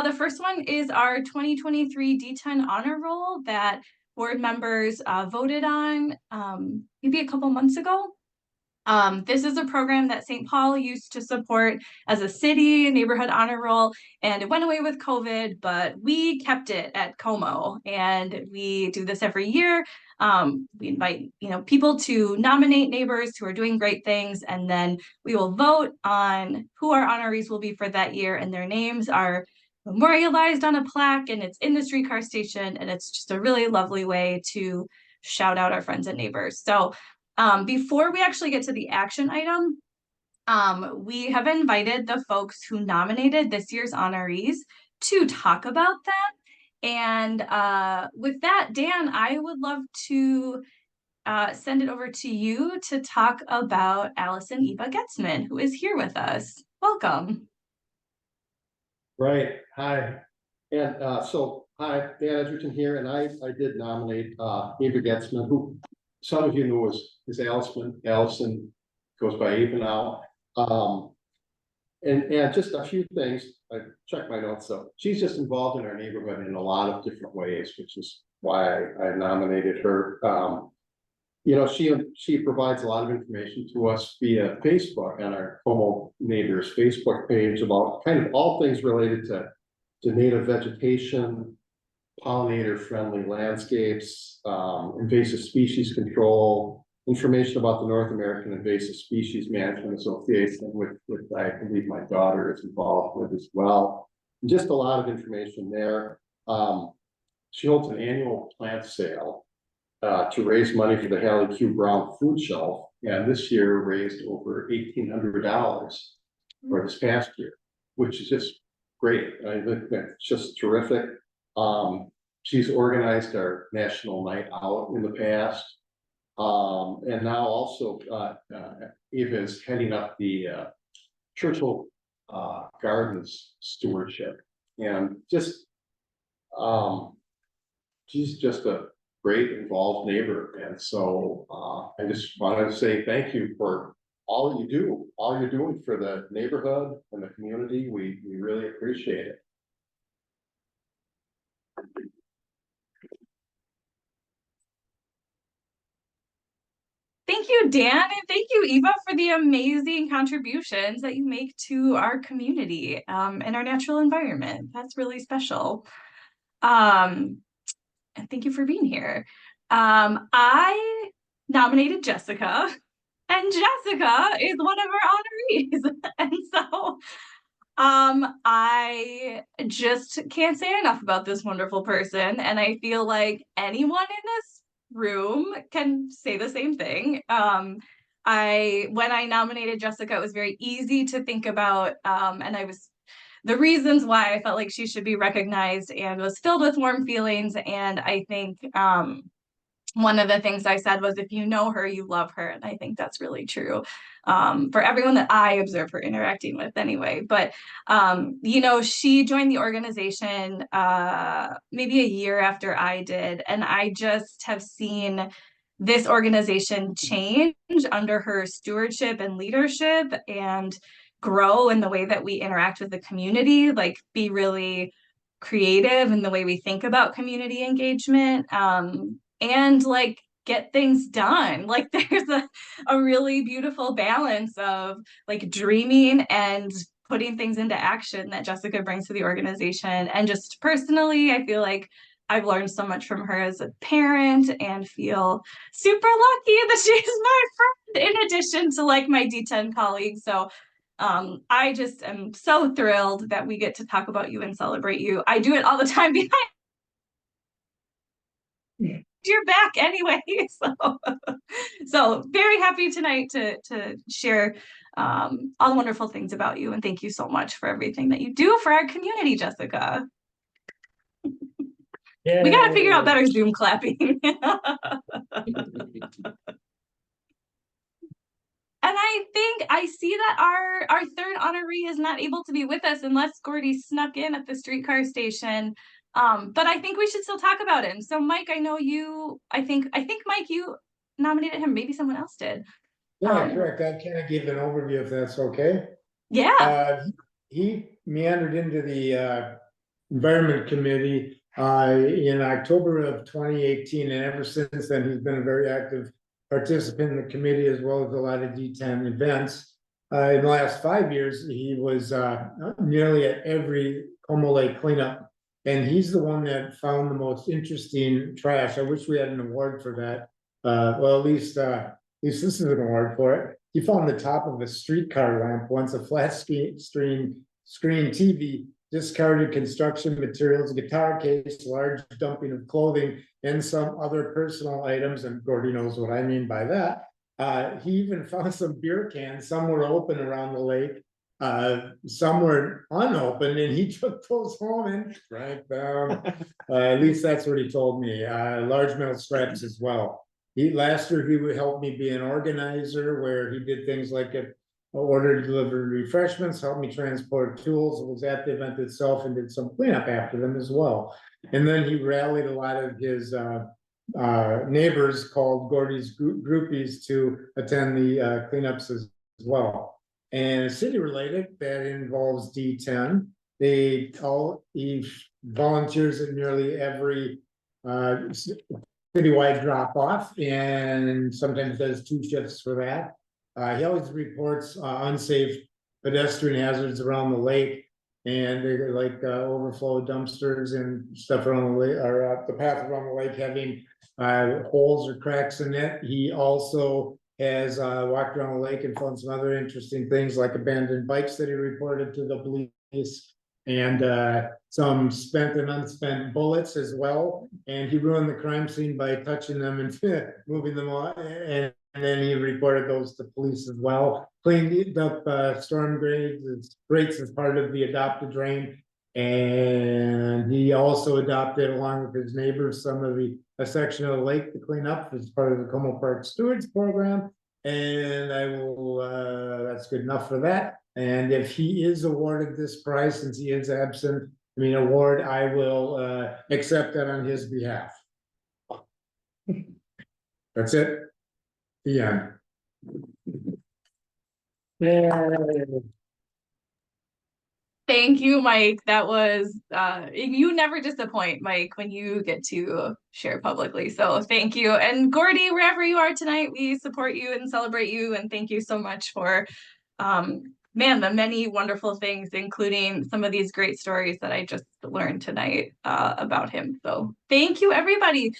The first one is our 2023 D10 honor roll that board members voted on maybe a couple months ago. This is a program that St. Paul used to support as a city neighborhood honor roll, and it went away with COVID, but we kept it at Como, and we do this every year. We invite people to nominate neighbors who are doing great things, and then we will vote on who our honorees will be for that year, and their names are memorialized on a plaque, and it's in the streetcar station, and it's just a really lovely way to shout out our friends and neighbors. So before we actually get to the action item, we have invited the folks who nominated this year's honorees to talk about them. And with that, Dan, I would love to send it over to you to talk about Allison Eva Getzman, who is here with us. Welcome. Right. Hi. And hi, Dan Edgerton here, and I did nominate Eva Getzman, who some of you know is Allison. Allison goes by Eva now. And just a few things. I checked my notes. So she's just involved in our neighborhood in a lot of different ways, which is why I nominated her. She provides a lot of information to us via Facebook on our Como Neighbors Facebook page about kind of all things related to native vegetation, pollinator-friendly landscapes, invasive species control, information about the North American Invasive Species Management Association, which I believe my daughter is involved with as well. And just a lot of information there. She holds an annual plant sale to raise money for the Hallie Q. Brown Food Shelf, and this year raised over $1,800 for this past year, which is just great. I think that's just terrific. She's organized our national night out in the past. And now also Eva is heading up the Churchill Gardens stewardship. And just she's just a great involved neighbor. And so I just wanted to say thank you for all you do, all you're doing for the neighborhood and the community. We really appreciate it. Thank you, Dan, and thank you, Eva, for the amazing contributions that you make to our community and our natural environment. That's really special. And thank you for being here. I nominated Jessica, and Jessica is one of our honorees. And so I just can't say enough about this wonderful person. And I feel like anyone in this room can say the same thing. When I nominated Jessica, it was very easy to think about, and the reasons why I felt like she should be recognized, and was filled with warm feelings. And I think one of the things I said was, if you know her, you love her. And I think that's really true for everyone that I observe her interacting with anyway. But, she joined the organization maybe a year after I did. And I just have seen this organization change under her stewardship and leadership, and grow in the way that we interact with the community, like be really creative in the way we think about community engagement. And like get things done. Like there's a really beautiful balance of like dreaming and putting things into action that Jessica brings to the organization. And just personally, I feel like I've learned so much from her as a parent, and feel super lucky that she's my friend in addition to like my D10 colleagues. So I just am so thrilled that we get to talk about you and celebrate you. I do it all the time behind your back anyway. So very happy tonight to share all the wonderful things about you, and thank you so much for everything that you do for our community, Jessica. Yay. We gotta figure out better Zoom clapping. And I think I see that our third honoree is not able to be with us unless Gordy snuck in at the streetcar station. But I think we should still talk about him. So Mike, I know I think Mike, you nominated him. Maybe someone else did. Yeah, correct. I kind of give an overview if that's okay. Yeah. He meandered into the Environment Committee in October of 2018, and ever since then, he's been a very active participant in the committee as well as a lot of D10 events. In the last 5 years, he was nearly at every Como Lake cleanup, and he's the one that found the most interesting trash. I wish we had an award for that. Well, at least this is an award for it. He found the top of a streetcar lamp once, a flat screen TV, discarded construction materials, guitar case, large dumping of clothing, and some other personal items. And Gordy knows what I mean by that. He even found some beer cans. Some were open around the lake. Some were unopened, and he took those home and drank them. At least that's what he told me. Large metal straps as well. Last year he would help me be an organizer, where he did things like order delivery refreshments, helped me transport tools, was at the event itself, and did some cleanup after them as well. And then he rallied a lot of his neighbors, called Gordy's groupies, to attend the cleanups as well. And city related, that involves D10. He volunteers at nearly every citywide drop off, and sometimes does 2 shifts for that. He always reports unsafe pedestrian hazards around the lake, and they're like overflow dumpsters and stuff around the lake, or the path around the lake having holes or cracks in it. He also has walked around the lake and found some other interesting things, like abandoned bikes that he reported to the police, and some spent and unspent bullets as well. And he ruined the crime scene by touching them and moving them on. And then he reported those to police as well. Cleaned up storm grates as part of the adopted drain. And he also adopted, along with his neighbors, a section of the lake to clean up as part of the Como Park Stewards program. And that's good enough for that. And if he is awarded this prize, since he is absent, award, I will accept that on his behalf. That's it. The end. Thank you, Mike. That was you never disappoint, Mike, when you get to share publicly. So thank you. And Gordy, wherever you are tonight, we support you and celebrate you. And thank you so much for the many wonderful things, including some of these great stories that I just learned tonight about him. So thank you, everybody.